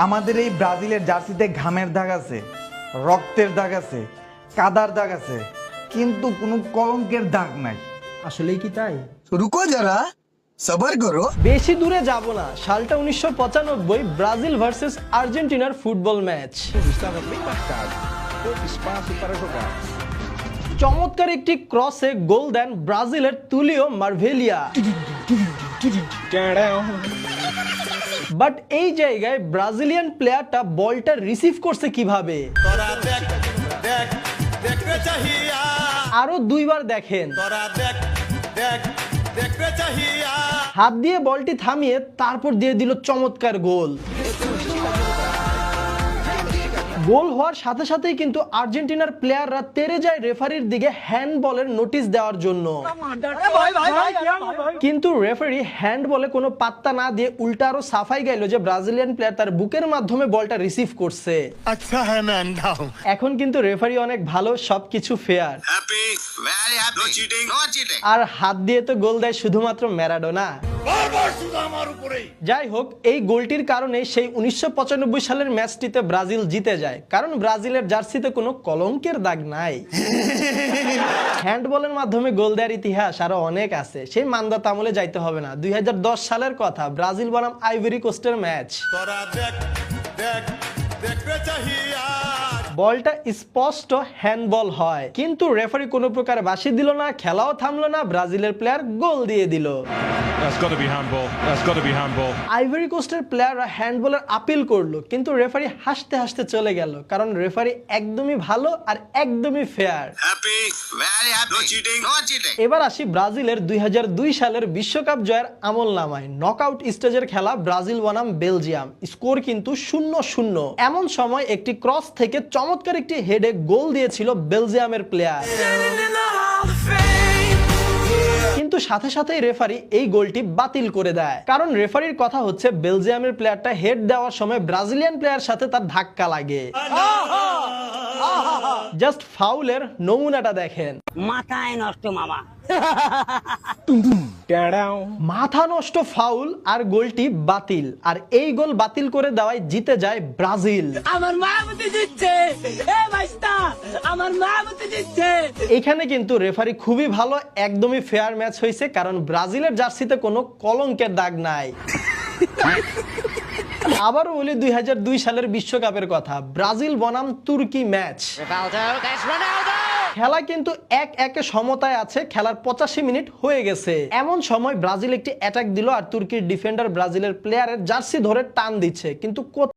আমাদের এই ব্রাজিলের জার্সিতে ঘামের দাগ আছে, রক্তের দাগ আছে, কাদার দাগ আছে, কিন্তু কোনো কলঙ্কের দাগ নাই। আসলেই কি তাই? रुको जरा सबर करो। বেশি দূরে যাব না, সালটা 1995, ব্রাজিল ভার্সেস আর্জেন্টিনার ফুটবল ম্যাচ। চমৎকার একটি ক্রসে গোল দেন ব্রাজিলের তুলিও মার্ভেলিয়া। বাট এই জায়গায় ব্রাজিলিয়ান প্লেয়ারটা বলটা রিসিভ করছে কিভাবে? আরো দুইবার দেখেন। হাত দিয়ে বলটি থামিয়ে তারপর দিয়ে দিল চমৎকার গোল। গোল হওয়ার সাথে সাথেই কিন্তু আর্জেন্টিনার প্লেয়াররা তেড়ে যায় রেফারির দিকে হ্যান্ডবলের নোটিশ দেওয়ার জন্য, কিন্তু রেফারি হ্যান্ডবলে কোনো পাত্তা না দিয়ে উল্টা আরো সাফাই গাইল যে ব্রাজিলিয়ান প্লেয়ার তার বুকের মাধ্যমে বলটা রিসিভ করছে। अच्छा है मैं अंधा हूँ। এখন কিন্তু রেফারি অনেক ভালো, সবকিছু fair. Happy, very happy. No cheating, no cheating. আর হাত দিয়ে তো গোল দেয় শুধুমাত্র ম্যারাডোনা। যাই হোক, এই গোলটির কারণে সেই 1995 সালের ম্যাচটিতে ব্রাজিল জিতে যায়, কারণ ব্রাজিলের জার্সিতে কোনো কলঙ্কের দাগ নাই। হ্যান্ডবলের মাধ্যমে গোল দেওয়ার ইতিহাস আরো অনেক আছে, সেই মান্দা তামলে যাইতে হবে না। 2010 সালের কথা, ব্রাজিল বনাম আইভরি কোস্টের ম্যাচ। বলটা স্পষ্ট হ্যান্ডবল হয়, কিন্তু রেফারি কোনো প্রকার বাঁশি দিল না, খেলাও থামলো না, ব্রাজিলের প্লেয়ার গোল দিয়ে দিল। That's got to be handball. That's got to be handball. Ivory কোস্টের প্লেয়াররা হ্যান্ডবলের আপিল করলো, কিন্তু রেফারি হাসতে হাসতে চলে গেল, কারণ রেফারি একদমই ভালো আর একদমই fair. Happy, very happy. No cheating, no cheating. এবার আসি ব্রাজিলের 2002 সালের বিশ্বকাপ জয়ের আমল নামায়। নকআউট স্টেজের খেলা ব্রাজিল বনাম বেলজিয়াম, স্কোর কিন্তু 0-0। এমন সময় একটি ক্রস থেকে চমৎকার একটি হেডে গোল দিয়েছিল বেলজিয়ামের প্লেয়ার, কিন্তু সাথে সাথেই রেফারি এই গোলটি বাতিল করে দেয়। কারণ রেফারির কথা হচ্ছে বেলজিয়ামের প্লেয়ারটা হেড দেওয়ার সময় ব্রাজিলিয়ান প্লেয়ার সাথে তার ধাক্কা লাগে। জাস্ট ফাউলের নমুনাটা দেখেন। মাথায় নষ্ট মামা। মাথা নষ্ট ফাউল আর গোলটি বাতিল, আর এই গোল বাতিল করে দেওয়ায় জিতে যায় ব্রাজিল। আমার মা মতে দিচ্ছে, এ ভাইস্তা আমার মা মতে দিচ্ছে। এখানে কিন্তু রেফারি খুবই ভালো, একদমই ফেয়ার ম্যাচ হয়েছে, কারণ ব্রাজিলের জার্সিতে কোনো কলঙ্কের দাগ নাই। আবারও বলি 2002 সালের বিশ্বকাপের কথা, ব্রাজিল বনাম তুর্কি ম্যাচ। খেলা কিন্তু 1-1 সমতায় আছে, খেলার 85 মিনিট হয়ে গেছে। এমন সময় ব্রাজিল একটি অ্যাটাক দিল, আর তুর্কির ডিফেন্ডার ব্রাজিলের প্লেয়ারের জার্সি ধরে টান দিচ্ছে, কিন্তু